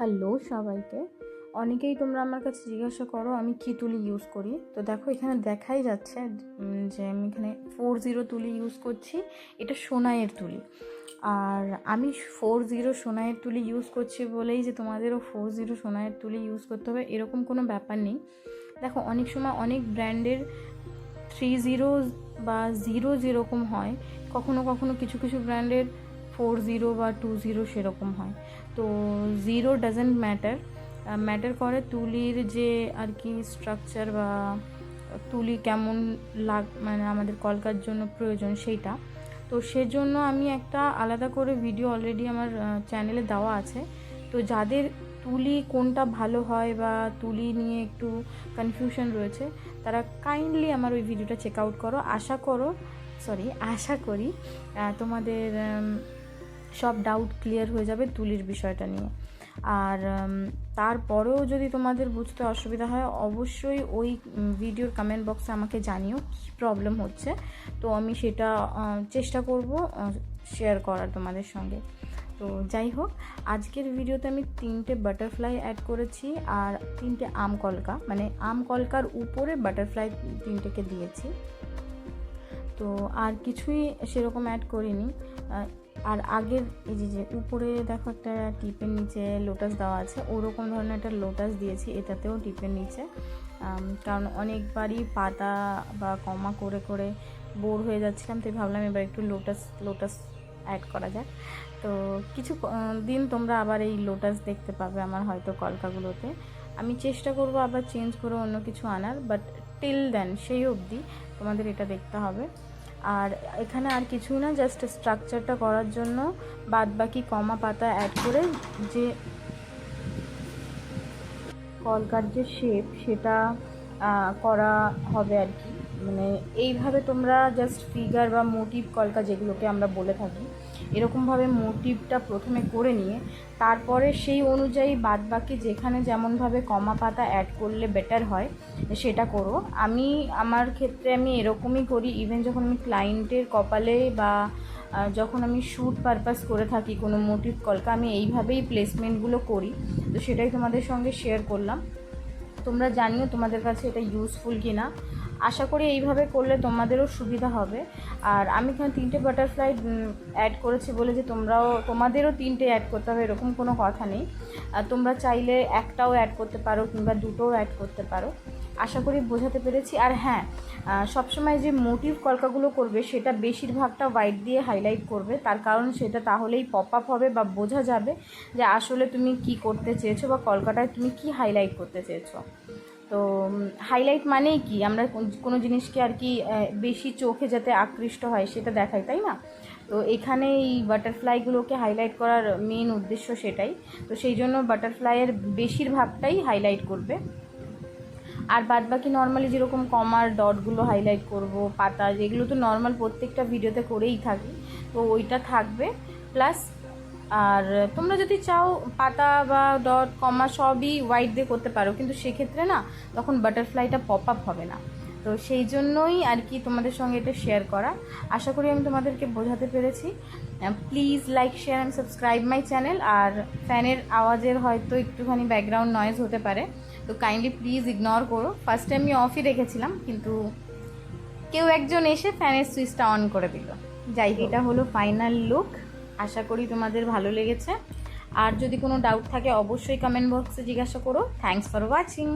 Hello সবাইকে। অনেকেই তোমরা আমার কাছে জিজ্ঞাসা করো আমি কী তুলি ইউজ করি। তো দেখো এখানে দেখাই যাচ্ছে যে আমি এখানে 40 তুলি ইউজ করছি। এটা সোনাইয়ের তুলি, আর আমি 40 সোনাইয়ের তুলি ইউজ করছি বলেই যে তোমাদেরও 40 সোনাইয়ের তুলি ইউজ করতে হবে এরকম কোনো ব্যাপার নেই। দেখো অনেক সময় অনেক ব্র্যান্ডের 30 বা 0 যেরকম হয়, কখনো কখনো কিছু কিছু ব্র্যান্ডের 40 বা 20 সেরকম হয়। তো 0 ডাজেন্ট ম্যাটার করে তুলির যে আর কি স্ট্রাকচার বা তুলি কেমন মানে আমাদের কলকার জন্য প্রয়োজন সেইটা। তো সেজন্য আমি একটা আলাদা করে ভিডিও অলরেডি আমার চ্যানেলে দেওয়া আছে। তো যাদের তুলি কোনটা ভালো হয় বা তুলি নিয়ে একটু কনফিউশন রয়েছে তারা কাইন্ডলি আমার ওই ভিডিওটা চেক আউট করো। আশা করি তোমাদের সব ডাউট ক্লিয়ার হয়ে যাবে তুলির বিষয়টা নিয়ে। আর তারপরেও যদি তোমাদের বুঝতে অসুবিধা হয় অবশ্যই ওই ভিডিওর কমেন্ট বক্সে আমাকে জানিও কী প্রবলেম হচ্ছে, তো আমি সেটা চেষ্টা করব শেয়ার করার তোমাদের সঙ্গে। তো যাই হোক, আজকের ভিডিওতে আমি 3টে বাটারফ্লাই অ্যাড করেছি আর 3টে আম কলকা, মানে আম কলকার উপরে বাটারফ্লাই 3টেকে দিয়েছি। তো আর কিছুই সেরকম অ্যাড করিনি। আর আগের এই যে উপরে দেখো একটা টিপের নিচে লোটাস দেওয়া আছে, ওরকম ধরনের একটা লোটাস দিয়েছি এটাতেও টিপের নিচে, কারণ অনেকবারই পাতা বা কমা করে করে বোর হয়ে যাচ্ছিলাম, তাই ভাবলাম এবার একটু লোটাস অ্যাড করা যাক। তো কিছু দিন তোমরা আবার এই লোটাস দেখতে পাবে আমার হয়তো কলকাগুলোতে। আমি চেষ্টা করব আবার চেঞ্জ করে অন্য কিছু আনার, বাট টিল দেন সেই অবধি তোমাদের এটা দেখতে হবে। আর এখানে আর কিছুই না, জাস্ট স্ট্রাকচারটা করার জন্য বাদ বাকি কমা পাতা অ্যাড করে যে কলকার যে শেপ সেটা করা হবে আর কি। মানে এইভাবে তোমরা জাস্ট ফিগার বা মোটিভ কলকা যেগুলোকে আমরা বলে থাকি, এরকমভাবে মোটিভটা প্রথমে করে নিয়ে তারপরে সেই অনুযায়ী বাদ বাকি যেখানে যেমনভাবে কমা পাতা অ্যাড করলে বেটার হয় সেটা করো। আমার ক্ষেত্রে আমি এরকমই করি। ইভেন যখন আমি ক্লায়েন্টের কপালে বা যখন আমি শ্যুট পারপাস করে থাকি কোনো মোটিভ কলকা, আমি এইভাবেই প্লেসমেন্টগুলো করি। তো সেটাই তোমাদের সঙ্গে শেয়ার করলাম। তোমরা জানিও তোমাদের কাছে এটা ইউজফুল কি না। আশা করি এইভাবে করলে তোমাদেরও সুবিধা হবে। আর আমি এখানে 3টে বাটারফ্লাই অ্যাড করেছি বলে যে তোমাদেরও 3টে অ্যাড করতে হবে এরকম কোনো কথা নেই। তোমরা চাইলে একটাও অ্যাড করতে পারো কিংবা দুটোও অ্যাড করতে পারো। আশা করি বোঝাতে পেরেছি। আর হ্যাঁ, সবসময় যে মোটিভ কলকাগুলো করবে সেটা বেশিরভাগটা হোয়াইট দিয়ে হাইলাইট করবে, তার কারণ সেটা তাহলেই পপ আপ হবে বা বোঝা যাবে যে আসলে তুমি কি করতে চেয়েছো বা কলকাটায় তুমি কি হাইলাইট করতে চেয়েছো। তো হাইলাইট মানেই কি, আমরা কোনো জিনিসকে আর কি বেশি চোখে যাতে আকৃষ্ট হয় সেটা দেখাই, তাই না? তো এখানে এই বাটারফ্লাইগুলোকে হাইলাইট করার মেন উদ্দেশ্য সেটাই। তো সেই জন্য বাটারফ্লাইয়ের বেশিরভাগটাই হাইলাইট করবে। আর বাদ বাকি নর্মালি যেরকম কমার ডটগুলো হাইলাইট করব, পাতা যেগুলো তো নর্মাল প্রত্যেকটা ভিডিওতে করেই থাকি, তো ওইটা থাকবে প্লাস। আর তোমরা যদি চাও পাতা বা ডট কমা সবই হোয়াইট দিয়ে করতে পারো, কিন্তু সেক্ষেত্রে না তখন বাটারফ্লাইটা পপ আপ হবে না। তো সেই জন্যই আর কি তোমাদের সঙ্গে এটা শেয়ার করা। আশা করি আমি তোমাদেরকে বোঝাতে পেরেছি। Please like, share and subscribe my channel. আর ফ্যানের আওয়াজের হয়তো একটুখানি ব্যাকগ্রাউন্ড নয়েজ হতে পারে, তো কাইন্ডলি প্লিজ ইগনোর করো। ফার্স্টে আমি অফই রেখেছিলাম, কিন্তু কেউ একজন এসে ফ্যানের সুইচটা অন করে দিল। যাই হোক, এটা হলো ফাইনাল লুক। আশা করি তোমাদের ভালো লেগেছে। আর যদি কোনো ডাউট থাকে অবশ্যই কমেন্ট বক্সে জিজ্ঞাসা করো। Thanks for watching.